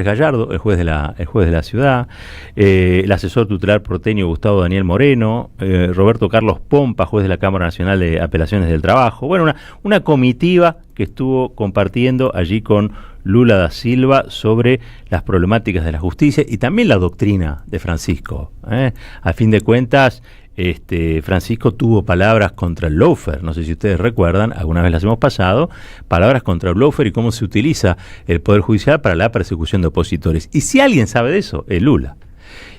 Gallardo, el juez de la ciudad, el asesor tutelar porteño Gustavo Daniel Moreno, Roberto Carlos Pompa, juez de la Cámara Nacional de Apelaciones del Trabajo. Bueno, una comitiva que estuvo compartiendo allí con Lula da Silva sobre las problemáticas de la justicia y también la doctrina de Francisco. A fin de cuentas, Francisco tuvo palabras contra el lawfare, no sé si ustedes recuerdan, alguna vez las hemos pasado, palabras contra el lawfare y cómo se utiliza el Poder Judicial para la persecución de opositores. Y si alguien sabe de eso, es Lula.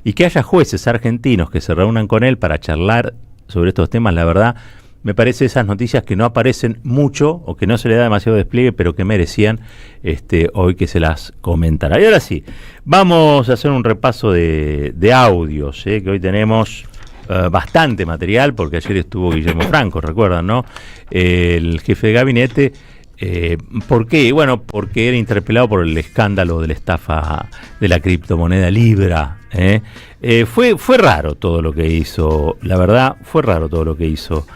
Y que haya jueces argentinos que se reúnan con él para charlar sobre estos temas, la verdad, me parece esas noticias que no aparecen mucho o que no se le da demasiado despliegue, pero que merecían hoy que se las comentara. Y ahora sí, vamos a hacer un repaso de audios, que hoy tenemos bastante material, porque ayer estuvo Guillermo Franco, recuerdan, ¿no? El jefe de gabinete. ¿Por qué? Bueno, porque era interpelado por el escándalo de la estafa de la criptomoneda Libra. Fue raro todo lo que hizo, la verdad, fue raro todo lo que hizo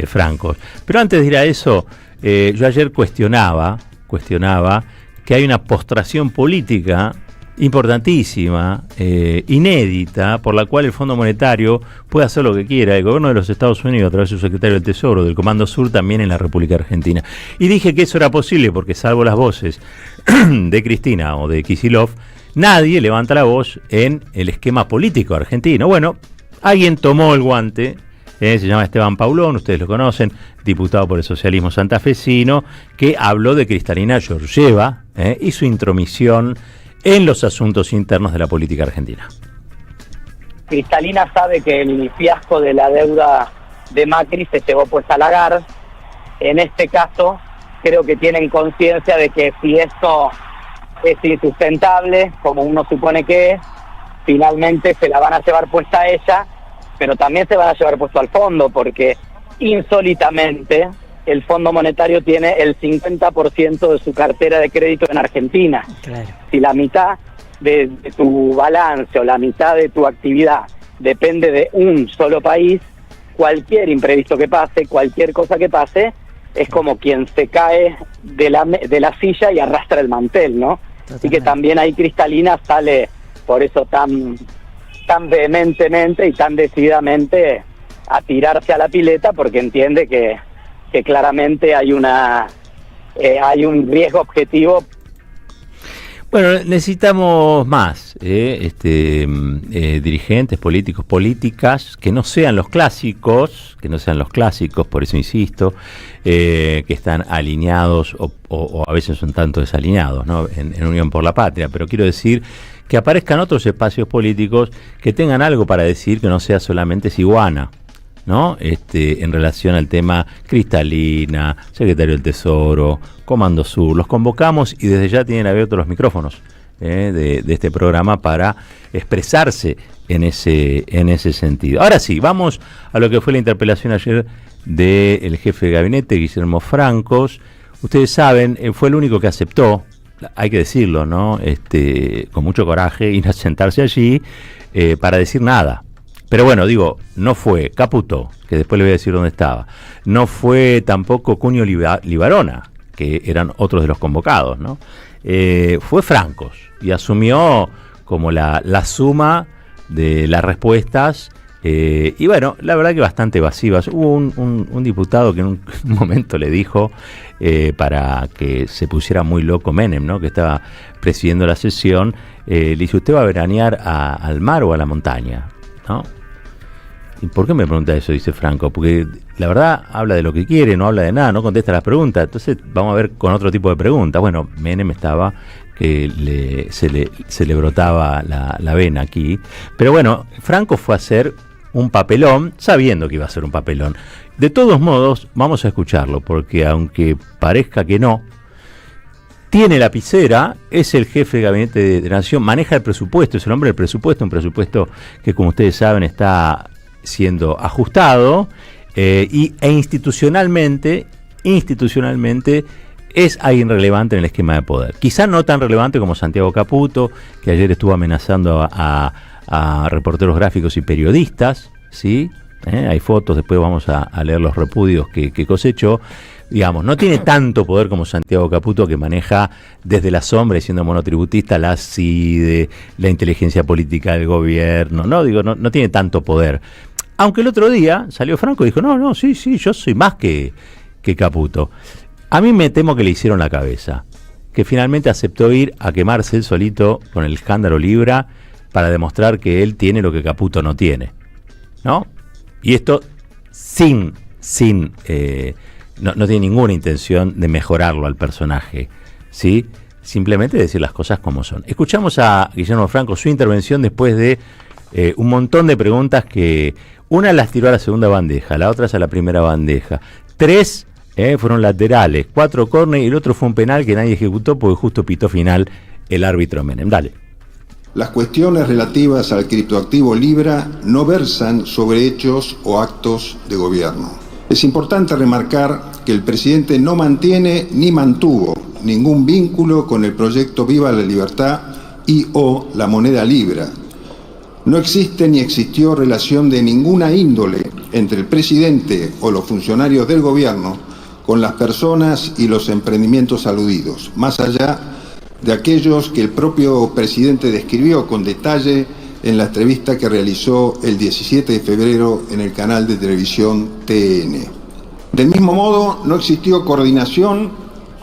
Franco. Pero antes de ir a eso, yo ayer cuestionaba que hay una postración política importantísima, inédita, por la cual el Fondo Monetario puede hacer lo que quiera, el gobierno de los Estados Unidos a través de su secretario del Tesoro, del Comando Sur, también en la República Argentina. Y dije que eso era posible porque, salvo las voces de Cristina o de Kicillof, nadie levanta la voz en el esquema político argentino. Bueno, alguien tomó el guante, se llama Esteban Paulón, ustedes lo conocen, diputado por el socialismo santafesino, que habló de Cristalina Georgieva y su intromisión en los asuntos internos de la política argentina. Cristalina sabe que el fiasco de la deuda de Macri se llevó pues a Lagarde. En este caso, creo que tienen conciencia de que si esto es insustentable, como uno supone que es, finalmente se la van a llevar puesta a ella, pero también se van a llevar puesto al fondo, porque insólitamente el Fondo Monetario tiene el 50% de su cartera de crédito en Argentina. Claro. Si la mitad de tu balance o la mitad de tu actividad depende de un solo país, cualquier imprevisto que pase, cualquier cosa que pase, es como quien se cae de la silla y arrastra el mantel, ¿no? Totalmente. Así que también ahí Cristalina sale por eso tan vehementemente y tan decididamente a tirarse a la pileta, porque entiende que claramente hay un riesgo objetivo. Bueno, necesitamos más dirigentes políticos, políticas que no sean los clásicos, por eso insisto, que están alineados o a veces son tanto desalineados, ¿no? en Unión por la Patria, pero quiero decir que aparezcan otros espacios políticos que tengan algo para decir, que no sea solamente ciguana, ¿no? En relación al tema Cristalina, secretario del Tesoro, Comando Sur. Los convocamos y desde ya tienen abiertos los micrófonos de este programa para expresarse en ese sentido. Ahora sí, vamos a lo que fue la interpelación ayer del jefe de gabinete, Guillermo Franco. Ustedes saben, fue el único que aceptó, hay que decirlo, ¿no? Con mucho coraje, ir a sentarse allí para decir nada. Pero bueno, digo, no fue Caputo, que después le voy a decir dónde estaba, no fue tampoco Cunio Libarona, que eran otros de los convocados, ¿no? Fue Francos, y asumió como la suma de las respuestas, y bueno, la verdad que bastante evasivas. Hubo un diputado que en un momento le dijo, para que se pusiera muy loco Menem, ¿no? Que estaba presidiendo la sesión, le dice, ¿usted va a veranear al mar o a la montaña? ¿No? ¿Y por qué me pregunta eso? Dice Franco, porque la verdad habla de lo que quiere, no habla de nada, no contesta las preguntas. Entonces vamos a ver con otro tipo de preguntas. Bueno, Menem estaba que se le brotaba la vena aquí, pero bueno, Franco fue a hacer un papelón, sabiendo que iba a ser un papelón. De todos modos, vamos a escucharlo, porque aunque parezca que no, tiene lapicera, es el jefe de gabinete de Nación, maneja el presupuesto, es el hombre del presupuesto, un presupuesto que, como ustedes saben, está siendo ajustado, e institucionalmente es alguien relevante en el esquema de poder. Quizá no tan relevante como Santiago Caputo, que ayer estuvo amenazando a reporteros gráficos y periodistas, ¿sí? Hay fotos, después vamos a leer los repudios que cosechó, digamos, no tiene tanto poder como Santiago Caputo, que maneja desde la sombra, y siendo monotributista, la CIDE, la inteligencia política del gobierno, no tiene tanto poder. Aunque el otro día salió Franco y dijo, no, sí, yo soy más que Caputo. A mí me temo que le hicieron la cabeza, que finalmente aceptó ir a quemarse él solito con el escándalo Libra para demostrar que él tiene lo que Caputo no tiene, ¿no? Y esto no tiene ninguna intención de mejorarlo al personaje, ¿sí? Simplemente decir las cosas como son. Escuchamos a Guillermo Franco, su intervención después de un montón de preguntas que una las tiró a la segunda bandeja, la otra a la primera bandeja. 3 fueron laterales, 4 córner y el otro fue un penal que nadie ejecutó porque justo pitó final el árbitro Menem. Dale. Las cuestiones relativas al criptoactivo Libra no versan sobre hechos o actos de gobierno. Es importante remarcar que el presidente no mantiene ni mantuvo ningún vínculo con el proyecto Viva la Libertad y/o la moneda Libra. No existe ni existió relación de ninguna índole entre el presidente o los funcionarios del gobierno con las personas y los emprendimientos aludidos, más allá de aquellos que el propio presidente describió con detalle en la entrevista que realizó el 17 de febrero en el canal de televisión TN. Del mismo modo, no existió coordinación,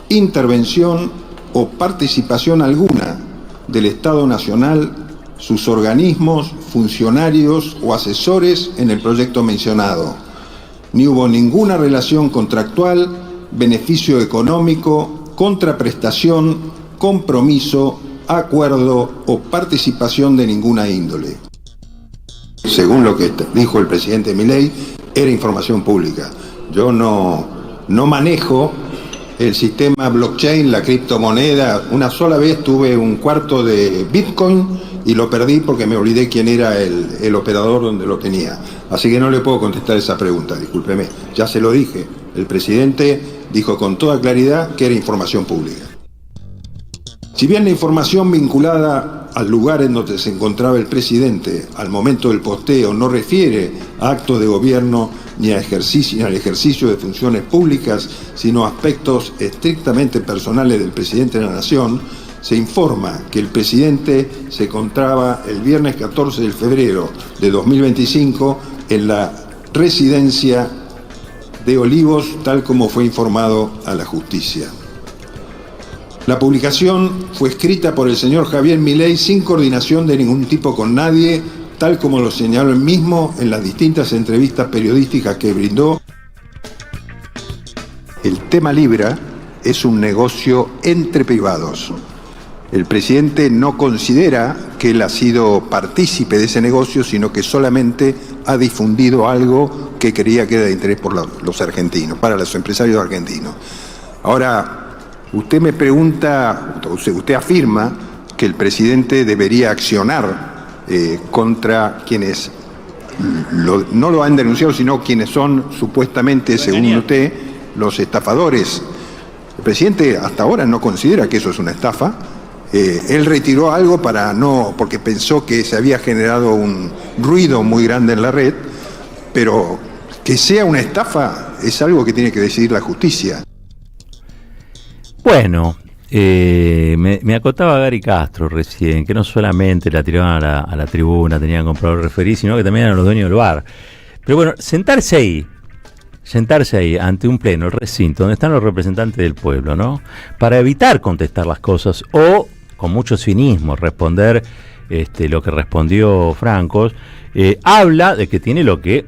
intervención o participación alguna del Estado Nacional, sus organismos, funcionarios o asesores en el proyecto mencionado. Ni hubo ninguna relación contractual, beneficio económico, contraprestación, compromiso, acuerdo o participación de ninguna índole. Según lo que dijo el presidente Milei, era información pública. Yo no manejo el sistema blockchain, la criptomoneda. Una sola vez tuve un cuarto de Bitcoin y lo perdí porque me olvidé quién era el operador donde lo tenía. Así que no le puedo contestar esa pregunta, discúlpeme. Ya se lo dije. El presidente dijo con toda claridad que era información pública. Si bien la información vinculada al lugar en donde se encontraba el presidente al momento del posteo no refiere a actos de gobierno ni al ejercicio de funciones públicas, sino a aspectos estrictamente personales del presidente de la Nación, se informa que el presidente se encontraba el viernes 14 de febrero de 2025 en la residencia de Olivos, tal como fue informado a la justicia. La publicación fue escrita por el señor Javier Milei sin coordinación de ningún tipo con nadie, tal como lo señaló él mismo en las distintas entrevistas periodísticas que brindó. El tema Libra es un negocio entre privados. El presidente no considera que él ha sido partícipe de ese negocio, sino que solamente ha difundido algo que creía que era de interés por los argentinos, para los empresarios argentinos. Ahora, usted me pregunta, usted afirma que el presidente debería accionar contra quienes no lo han denunciado, sino quienes son supuestamente, según usted, los estafadores. El presidente hasta ahora no considera que eso es una estafa. Él retiró algo porque pensó que se había generado un ruido muy grande en la red, pero que sea una estafa es algo que tiene que decidir la justicia. Bueno, me acotaba Gary Castro recién, que no solamente la tiraban a la tribuna, tenían comprado el referí, sino que también eran los dueños del bar. Pero bueno, sentarse ahí ante un pleno, el recinto, donde están los representantes del pueblo, ¿no? Para evitar contestar las cosas o, con mucho cinismo, responder lo que respondió Franco, habla de que tiene lo que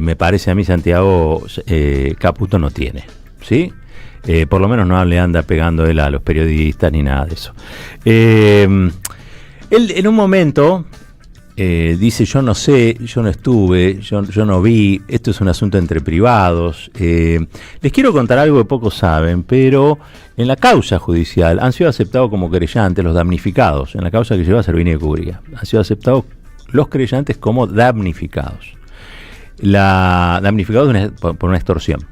me parece a mí Santiago Caputo no tiene, ¿sí? Por lo menos no le anda pegando él a los periodistas ni nada de eso. Él en un momento dice, yo no sé, yo no estuve, yo no vi, esto es un asunto entre privados. Les quiero contar algo que pocos saben, pero en la causa judicial han sido aceptados como querellantes los damnificados, en la causa que lleva Servini de Cubría, han sido aceptados los querellantes como damnificados. Damnificados por una extorsión.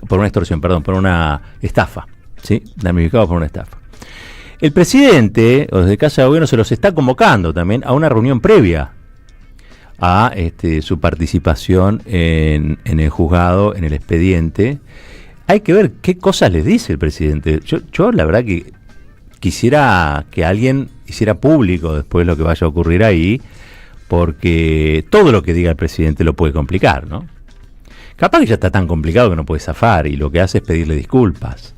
Por una estafa, ¿sí? Damnificado por una estafa. El presidente, o desde Casa de Gobierno, se los está convocando también a una reunión previa a su participación en el juzgado, en el expediente, hay que ver qué cosas les dice el presidente. Yo la verdad que quisiera que alguien hiciera público después lo que vaya a ocurrir ahí, porque todo lo que diga el presidente lo puede complicar, ¿no? Capaz que ya está tan complicado que no puede zafar y lo que hace es pedirle disculpas,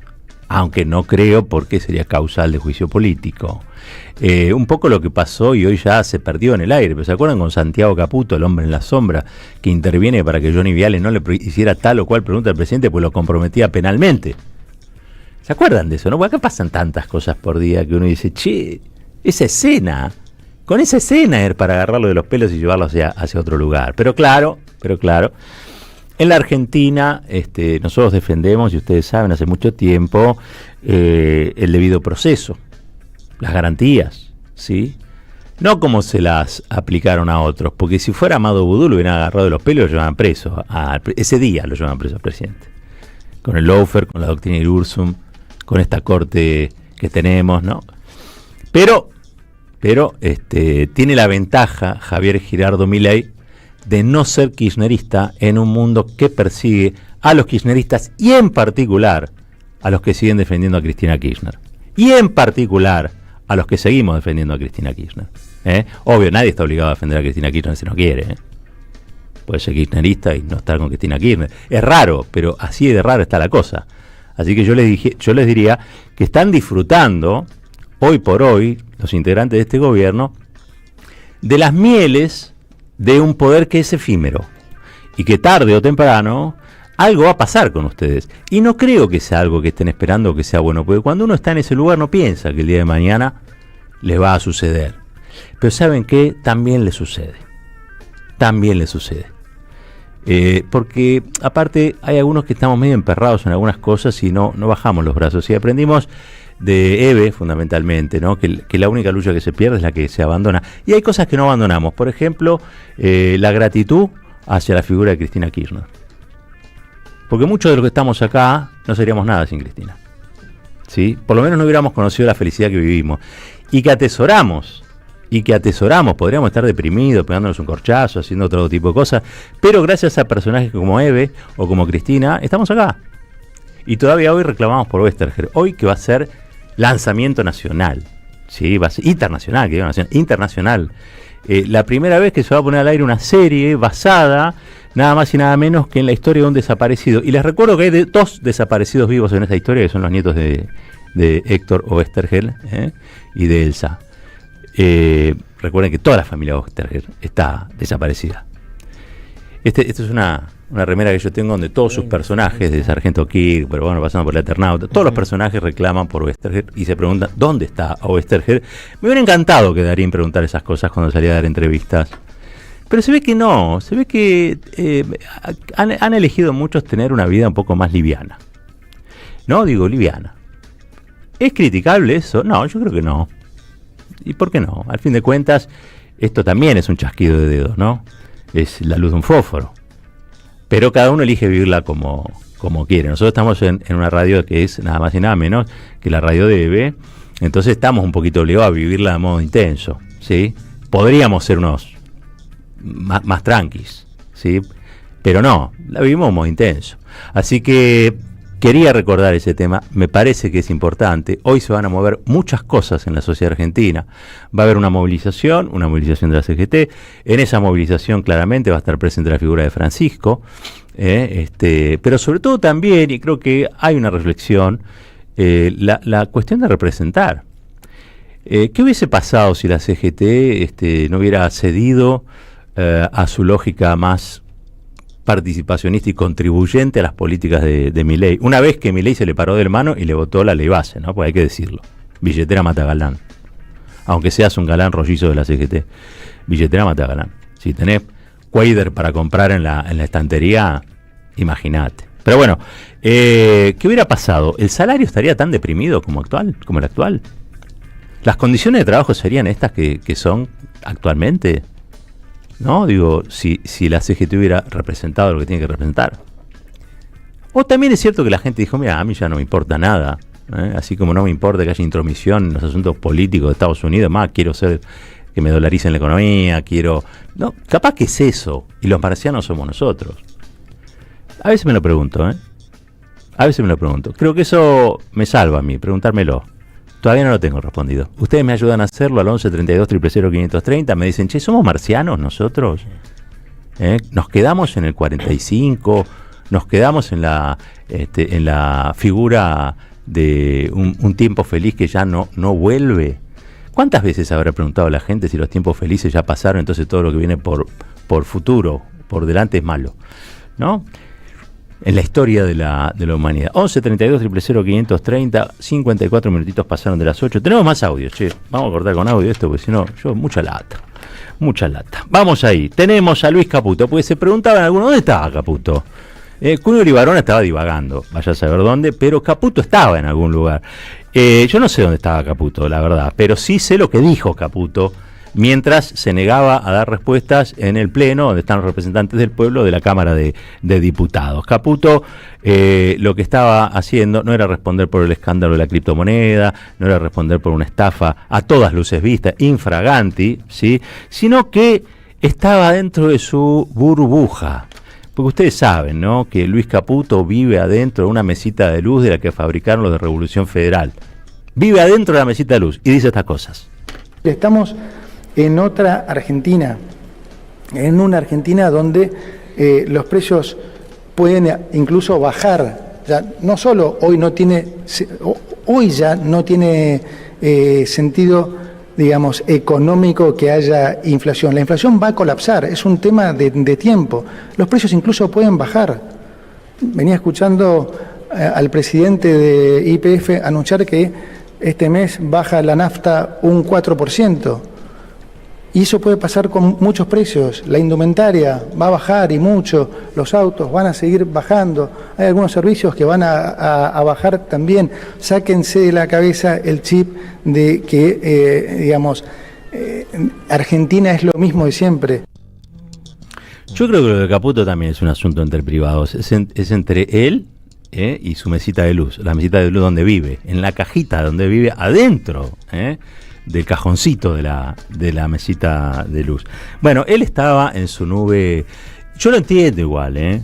aunque no creo porque sería causal de juicio político. Un poco lo que pasó y hoy ya se perdió en el aire, pero ¿se acuerdan con Santiago Caputo, el hombre en la sombra, que interviene para que Johnny Viale no le hiciera tal o cual pregunta al presidente, pues lo comprometía penalmente? ¿Se acuerdan de eso, no? Porque acá pasan tantas cosas por día que uno dice, che, esa escena, con esa escena era para agarrarlo de los pelos y llevarlo hacia otro lugar. Pero claro, en la Argentina nosotros defendemos, y ustedes saben, hace mucho tiempo, el debido proceso, las garantías, ¿sí? No como se las aplicaron a otros, porque si fuera Amado Vudú lo hubieran agarrado de los pelos y lo llevaban preso. Ese día lo llevaban preso al presidente. Con el lawfare, con la doctrina Irursum, con esta corte que tenemos, ¿no? Pero tiene la ventaja Javier Girardo Milei de no ser kirchnerista en un mundo que persigue a los kirchneristas y en particular a los que siguen defendiendo a Cristina Kirchner. Y en particular a los que seguimos defendiendo a Cristina Kirchner. Obvio, nadie está obligado a defender a Cristina Kirchner si no quiere. Puede ser kirchnerista y no estar con Cristina Kirchner. Es raro, pero así de raro está la cosa. Así que yo les diría que están disfrutando, hoy por hoy, los integrantes de este gobierno, de las mieles de un poder que es efímero y que tarde o temprano algo va a pasar con ustedes. Y no creo que sea algo que estén esperando que sea bueno, porque cuando uno está en ese lugar no piensa que el día de mañana les va a suceder. Pero ¿saben qué? También les sucede. Porque aparte hay algunos que estamos medio emperrados en algunas cosas y no bajamos los brazos. Y aprendimos de Eve, fundamentalmente, ¿no? Que la única lucha que se pierde es la que se abandona. Y hay cosas que no abandonamos. Por ejemplo, la gratitud hacia la figura de Cristina Kirchner. Porque muchos de los que estamos acá no seríamos nada sin Cristina, ¿sí? Por lo menos no hubiéramos conocido la felicidad que vivimos. Y que atesoramos, podríamos estar deprimidos, pegándonos un corchazo, haciendo otro tipo de cosas, pero gracias a personajes como Eve o como Cristina, estamos acá. Y todavía hoy reclamamos por Oesterheld, hoy que va a ser lanzamiento nacional, ¿sí? Va a ser internacional, internacional. La primera vez que se va a poner al aire una serie basada, nada más y nada menos que en la historia de un desaparecido. Y les recuerdo que hay dos desaparecidos vivos en esta historia, que son los nietos de Héctor Oesterheld y de Elsa. Recuerden que toda la familia Oesterheld está desaparecida. Esta es una remera que yo tengo donde todos sus personajes, de Sargento Kirk, pero bueno, pasando por el Eternauta, todos los personajes reclaman por Oesterheld y se preguntan ¿dónde está Oesterheld? Me hubiera encantado que Darín preguntara esas cosas cuando salía a dar entrevistas, pero se ve que no, se ve que han elegido muchos tener una vida un poco más liviana. No, digo liviana. ¿Es criticable eso? No, yo creo que no. ¿Y por qué no? Al fin de cuentas, esto también es un chasquido de dedos, ¿no? Es la luz de un fósforo. Pero cada uno elige vivirla como quiere. Nosotros estamos en una radio que es nada más y nada menos que la radio de EVE, entonces estamos un poquito obligados a vivirla de modo intenso, ¿sí? Podríamos ser unos más tranquis, ¿sí? Pero no, la vivimos de modo intenso. Así que quería recordar ese tema, me parece que es importante. Hoy se van a mover muchas cosas en la sociedad argentina. Va a haber una movilización de la CGT. En esa movilización claramente va a estar presente la figura de Francisco, pero sobre todo también, y creo que hay una reflexión, la cuestión de representar. ¿Qué hubiese pasado si la CGT no hubiera cedido a su lógica más participacionista y contribuyente a las políticas de Milei? Una vez que Milei se le paró del mano y le votó la ley base, ¿no? Pues hay que decirlo. Billetera mata galán. Aunque seas un galán rollizo de la CGT. Billetera mata galán. Si tenés Quader para comprar en la estantería, imagínate. Pero bueno, ¿qué hubiera pasado? ¿El salario estaría tan deprimido como el actual? ¿Las condiciones de trabajo serían estas que son actualmente? ¿No? Digo, si la CGT hubiera representado lo que tiene que representar. O también es cierto que la gente dijo, mira, a mí ya no me importa nada, así como no me importa que haya intromisión en los asuntos políticos de Estados Unidos, más quiero ser que me dolaricen la economía, no, capaz que es eso, y los marcianos somos nosotros. A veces me lo pregunto, A veces me lo pregunto. Creo que eso me salva a mí, preguntármelo. Todavía no lo tengo respondido. Ustedes me ayudan a hacerlo al 11 32 000 530. Me dicen, che, ¿somos marcianos nosotros? Nos quedamos en el 45, nos quedamos en la figura de un tiempo feliz que ya no vuelve. ¿Cuántas veces habrá preguntado la gente si los tiempos felices ya pasaron, entonces todo lo que viene por futuro, por delante es malo? ¿No? En la historia de la humanidad. 11 32 000 530, 54 minutitos pasaron de las 8. Tenemos más audio, che. Vamos a cortar con audio esto, porque si no, mucha lata. Vamos ahí. Tenemos a Luis Caputo, porque se preguntaban algunos, ¿dónde estaba Caputo? Cunio Libarona estaba divagando, vaya a saber dónde, pero Caputo estaba en algún lugar. Yo no sé dónde estaba Caputo, la verdad, pero sí sé lo que dijo Caputo mientras se negaba a dar respuestas en el pleno donde están los representantes del pueblo de la Cámara de Diputados. Caputo lo que estaba haciendo no era responder por el escándalo de la criptomoneda, no era responder por una estafa a todas luces vistas, infraganti, ¿sí?, sino que estaba dentro de su burbuja. Porque ustedes saben, ¿no?, que Luis Caputo vive adentro de una mesita de luz de la que fabricaron los de Revolución Federal. Vive adentro de la mesita de luz y dice estas cosas. Estamos en otra Argentina, en una Argentina donde los precios pueden incluso bajar. Ya no solo hoy ya no tiene sentido, digamos, económico que haya inflación. La inflación va a colapsar, es un tema de tiempo. Los precios incluso pueden bajar. Venía escuchando al presidente de YPF anunciar que este mes baja la nafta un 4%. Y eso puede pasar con muchos precios. La indumentaria va a bajar y mucho, los autos van a seguir bajando, hay algunos servicios que van a bajar también. Sáquense de la cabeza el chip de que, Argentina es lo mismo de siempre. Yo creo que lo de Caputo también es un asunto entre privados, es entre él y su mesita de luz, la mesita de luz donde vive, en la cajita donde vive, adentro, del cajoncito de la mesita de luz. Bueno, él estaba en su nube. Yo lo entiendo igual,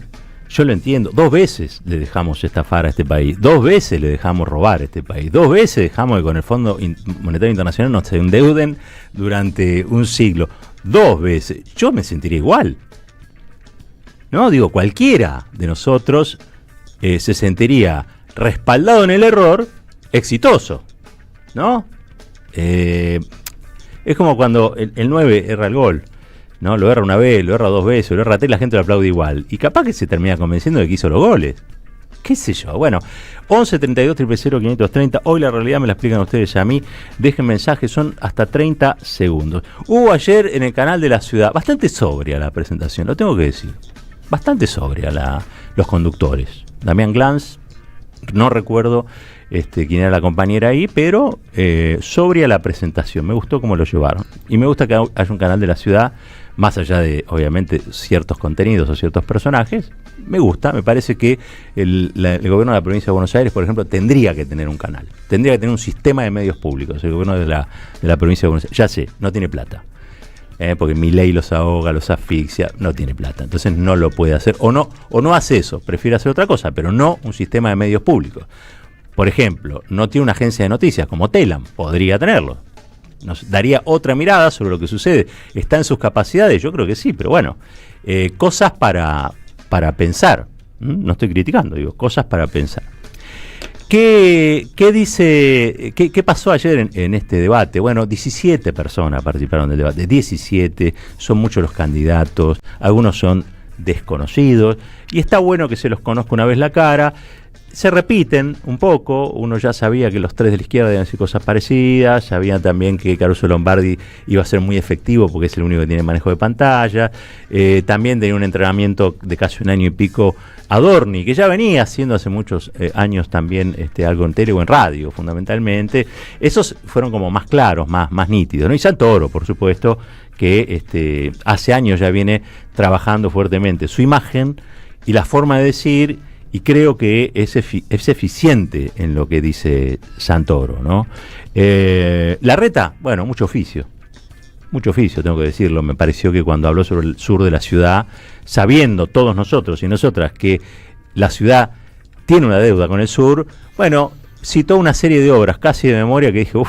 yo lo entiendo. 2 veces le dejamos estafar a este país, 2 veces le dejamos robar a este país, 2 veces dejamos que con el Fondo Monetario Internacional nos endeuden durante un siglo, 2 veces. Yo me sentiría igual, ¿no? Digo, cualquiera de nosotros se sentiría respaldado en el error, exitoso, ¿no? Es como cuando el 9 erra el gol, ¿no? Lo erra una vez, lo erra 2 veces, lo erra 3, la gente lo aplaude igual. Y capaz que se termina convenciendo de que hizo los goles. ¿Qué sé yo? Bueno, 11 32 000 530. Hoy la realidad me la explican ustedes a mí. Dejen mensajes, son hasta 30 segundos. Hubo ayer en el canal de la ciudad, bastante sobria la presentación, lo tengo que decir. Bastante sobria los conductores. Damián Glanz, no recuerdo quién era la compañera ahí, pero sobria la presentación. Me gustó cómo lo llevaron. Y me gusta que haya un canal de la ciudad, más allá de, obviamente, ciertos contenidos o ciertos personajes. Me gusta, me parece que el gobierno de la provincia de Buenos Aires, por ejemplo, tendría que tener un canal. Tendría que tener un sistema de medios públicos. El gobierno de la provincia de Buenos Aires, ya sé, no tiene plata. Porque Milei los ahoga, los asfixia, no tiene plata, entonces no lo puede hacer, o no hace eso, prefiere hacer otra cosa, pero no un sistema de medios públicos. Por ejemplo, no tiene una agencia de noticias como Telam, podría tenerlo, nos daría otra mirada sobre lo que sucede. ¿Está en sus capacidades? Yo creo que sí, pero bueno, cosas para pensar, no estoy criticando, digo, cosas para pensar. ¿Qué dice? ¿Qué pasó ayer en este debate? Bueno, 17 personas participaron del debate, 17, son muchos los candidatos, algunos son desconocidos, y está bueno que se los conozca una vez la cara. Se repiten un poco, uno ya sabía que los 3 de la izquierda iban a decir cosas parecidas, sabían también que Caruso Lombardi iba a ser muy efectivo porque es el único que tiene manejo de pantalla, también tenía un entrenamiento de casi 1 año y pico Adorni, que ya venía haciendo hace muchos años también algo en tele o en radio, fundamentalmente. Esos fueron como más claros, más nítidos, ¿no? Y Santoro, por supuesto, que hace años ya viene trabajando fuertemente su imagen y la forma de decir, y creo que es eficiente en lo que dice Santoro, ¿no? Larreta, bueno, mucho oficio, tengo que decirlo. Me pareció que cuando habló sobre el sur de la ciudad, sabiendo todos nosotros y nosotras que la ciudad tiene una deuda con el sur. Bueno, citó una serie de obras casi de memoria que dije,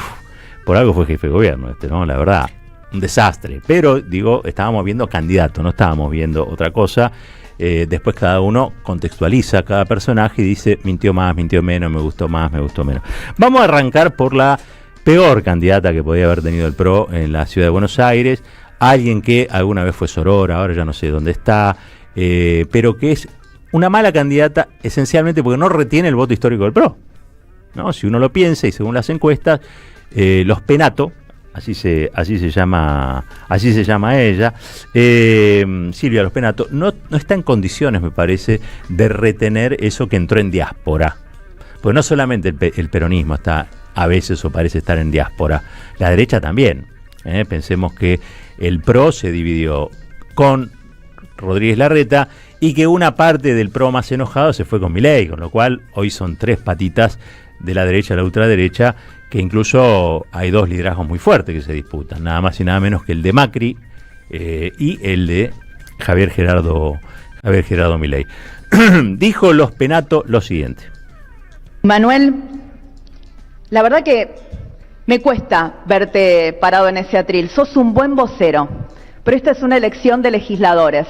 por algo fue jefe de gobierno ¿no? La verdad, un desastre. Pero, digo, estábamos viendo candidato, no estábamos viendo otra cosa. Después cada uno contextualiza cada personaje y dice, mintió más, mintió menos, me gustó más, me gustó menos. Vamos a arrancar por la peor candidata que podía haber tenido el PRO en la ciudad de Buenos Aires. Alguien que alguna vez fue sorora, ahora ya no sé dónde está, pero que es una mala candidata esencialmente porque no retiene el voto histórico del PRO, ¿no? Si uno lo piensa, y según las encuestas, los Penato, así se llama ella, Silvia Los Penato, no está en condiciones, me parece, de retener eso que entró en diáspora. Porque no solamente el peronismo está a veces o parece estar en diáspora, la derecha también. Pensemos que el PRO se dividió con Rodríguez Larreta y que una parte del PRO más enojado se fue con Milei, con lo cual hoy son tres patitas de la derecha a la ultraderecha, que incluso hay dos liderazgos muy fuertes que se disputan, nada más y nada menos que el de Macri y el de Javier Gerardo Milei. Dijo Los Penato lo siguiente. Manuel, la verdad que me cuesta verte parado en ese atril. Sos un buen vocero, pero esta es una elección de legisladores.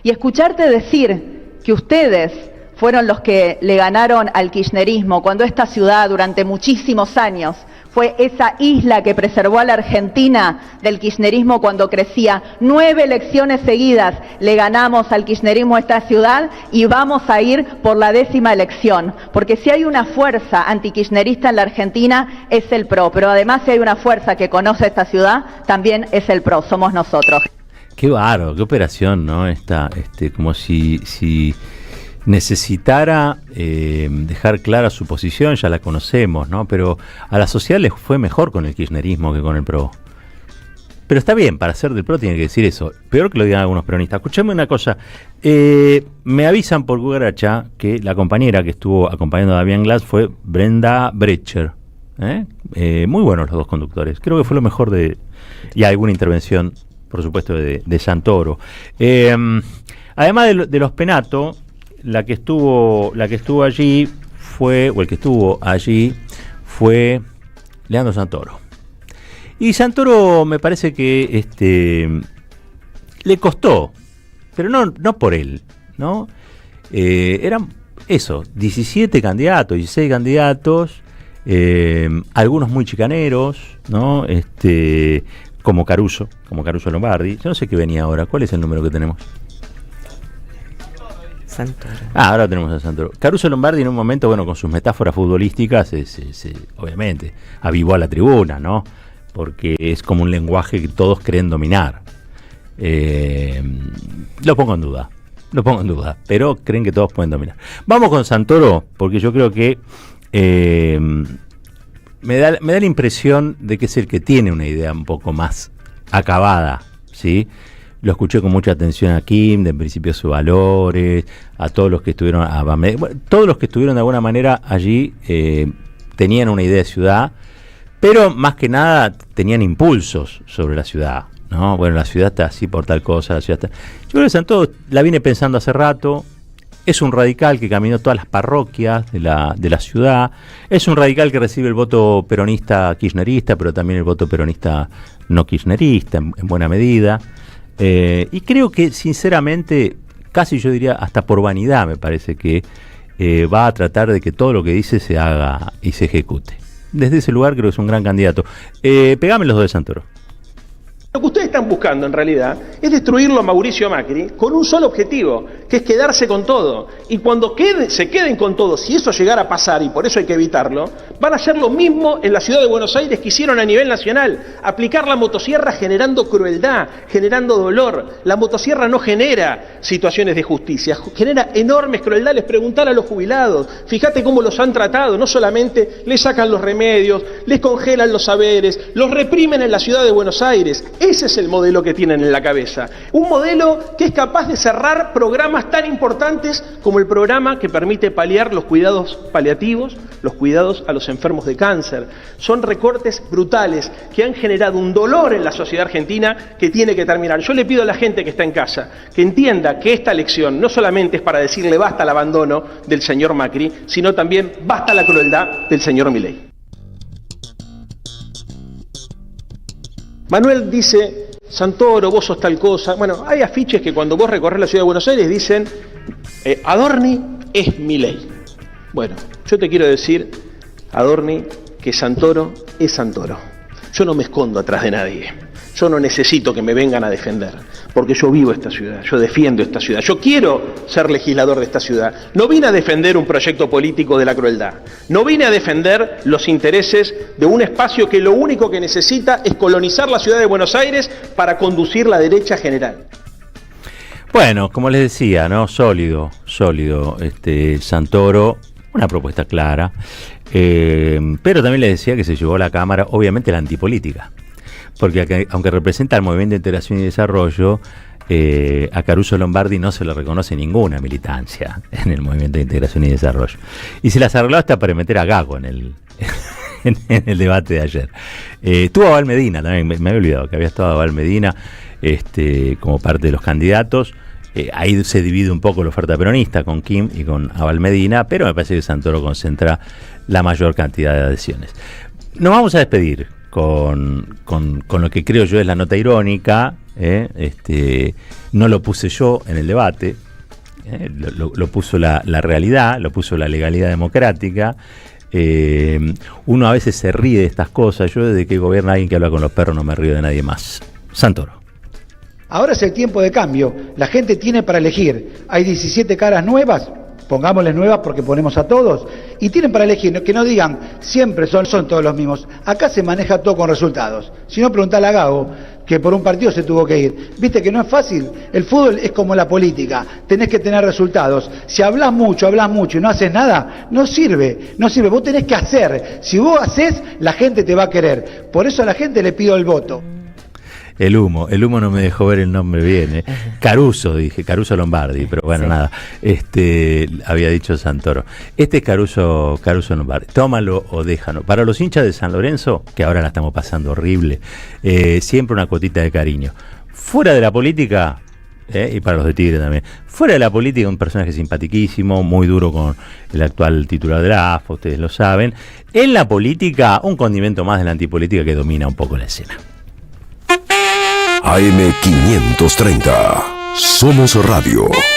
Y escucharte decir que ustedes fueron los que le ganaron al kirchnerismo cuando esta ciudad durante muchísimos años fue esa isla que preservó a la Argentina del kirchnerismo cuando crecía. 9 elecciones seguidas le ganamos al kirchnerismo a esta ciudad y vamos a ir por la 10ª elección. Porque si hay una fuerza antikirchnerista en la Argentina es el PRO, pero además si hay una fuerza que conoce esta ciudad también es el PRO, somos nosotros. Qué bárbaro, qué operación, ¿no? Como si necesitara dejar clara su posición, ya la conocemos, ¿no? Pero a la sociedad les fue mejor con el kirchnerismo que con el PRO. Pero está bien, para ser del PRO tiene que decir eso. Peor que lo digan algunos peronistas. Escuchame una cosa. Me avisan por Cucaracha que la compañera que estuvo acompañando a Damián Glass fue Brenda Brecher. Muy buenos los dos conductores. Creo que fue lo mejor y alguna intervención, por supuesto, de Santoro. Además de Los Penato, la que estuvo allí fue Leandro Santoro. Y Santoro me parece que le costó, pero no por él, ¿no? Eran 16 candidatos, algunos muy chicaneros, ¿no? Como Caruso Lombardi. Yo no sé qué venía ahora. ¿Cuál es el número que tenemos? Santoro. Ahora tenemos a Santoro. Caruso Lombardi en un momento, con sus metáforas futbolísticas, obviamente avivó a la tribuna, ¿no? Porque es como un lenguaje que todos creen dominar. Lo pongo en duda, pero creen que todos pueden dominar. Vamos con Santoro, porque yo creo que me da la impresión de que es el que tiene una idea un poco más acabada, ¿sí? Lo escuché con mucha atención a Kim, de Principios y Valores, a todos los que estuvieron, todos los que estuvieron de alguna manera allí tenían una idea de ciudad, pero más que nada tenían impulsos sobre la ciudad, ¿no? Bueno, la ciudad está así por tal cosa, la ciudad está... Yo creo que Santoro la vine pensando hace rato. Es un radical que caminó todas las parroquias de la ciudad. Es un radical que recibe el voto peronista kirchnerista, pero también el voto peronista no kirchnerista, en buena medida. Y creo que, sinceramente, casi yo diría hasta por vanidad, me parece que va a tratar de que todo lo que dice se haga y se ejecute. Desde ese lugar creo que es un gran candidato. Pegame los dos de Santoro. Lo que ustedes están buscando en realidad es destruirlo a Mauricio Macri con un solo objetivo, que es quedarse con todo. Y cuando se queden con todo, si eso llegara a pasar, y por eso hay que evitarlo, van a hacer lo mismo en la ciudad de Buenos Aires que hicieron a nivel nacional, aplicar la motosierra generando crueldad, generando dolor. La motosierra no genera situaciones de justicia, genera enormes crueldades. Preguntar a los jubilados, fíjate cómo los han tratado, no solamente les sacan los remedios, les congelan los saberes, los reprimen en la ciudad de Buenos Aires. Ese es el modelo que tienen en la cabeza. Un modelo que es capaz de cerrar programas programas tan importantes como el programa que permite paliar los cuidados paliativos, los cuidados a los enfermos de cáncer. Son recortes brutales que han generado un dolor en la sociedad argentina que tiene que terminar. Yo le pido a la gente que está en casa que entienda que esta elección no solamente es para decirle basta al abandono del señor Macri, sino también basta la crueldad del señor Milei. Manuel dice: Santoro, vos sos tal cosa. Bueno, hay afiches que cuando vos recorres la ciudad de Buenos Aires dicen Adorni es Milei. Bueno, yo te quiero decir, Adorni, que Santoro es Santoro. Yo no me escondo atrás de nadie. Yo no necesito que me vengan a defender, porque yo vivo esta ciudad, yo defiendo esta ciudad, yo quiero ser legislador de esta ciudad. No vine a defender un proyecto político de la crueldad, no vine a defender los intereses de un espacio que lo único que necesita es colonizar la ciudad de Buenos Aires para conducir la derecha general. Bueno, como les decía, ¿no? Sólido, Santoro, una propuesta clara, pero también les decía que se llevó a la Cámara, obviamente, la antipolítica. Porque aunque representa al Movimiento de Integración y Desarrollo, a Caruso Lombardi no se le reconoce ninguna militancia en el Movimiento de Integración y Desarrollo. Y se las arregló hasta para meter a Gago en el debate de ayer. Estuvo Abal Medina también, me había olvidado que había estado Abal Medina como parte de los candidatos. Ahí se divide un poco la oferta peronista con Kim y con Abal Medina, pero me parece que Santoro concentra la mayor cantidad de adhesiones. Nos vamos a despedir con lo que creo yo es la nota irónica. No lo puse yo en el debate, lo puso la realidad, lo puso la legalidad democrática. Uno a veces se ríe de estas cosas. Yo desde que gobierna alguien que habla con los perros no me río de nadie más. Santoro. Ahora es el tiempo de cambio, la gente tiene para elegir, hay 17 caras nuevas, pongámosles nuevas porque ponemos a todos, y tienen para elegir, que no digan siempre son todos los mismos. Acá se maneja todo con resultados. Si no, preguntale a Gago, que por un partido se tuvo que ir. Viste que no es fácil. El fútbol es como la política, tenés que tener resultados. Si hablas mucho y no haces nada, no sirve. Vos tenés que hacer. Si vos haces, la gente te va a querer. Por eso a la gente le pido el voto. El humo no me dejó ver el nombre bien, Caruso Lombardi, pero bueno, nada, había dicho Santoro. Es Caruso Lombardi, tómalo o déjalo. Para los hinchas de San Lorenzo, que ahora la estamos pasando horrible, siempre una cuotita de cariño. Fuera de la política, y para los de Tigre también, fuera de la política, un personaje simpaticísimo, muy duro con el actual titular de la AFA, ustedes lo saben. En la política, un condimento más de la antipolítica que domina un poco la escena. AM530. Somos Radio.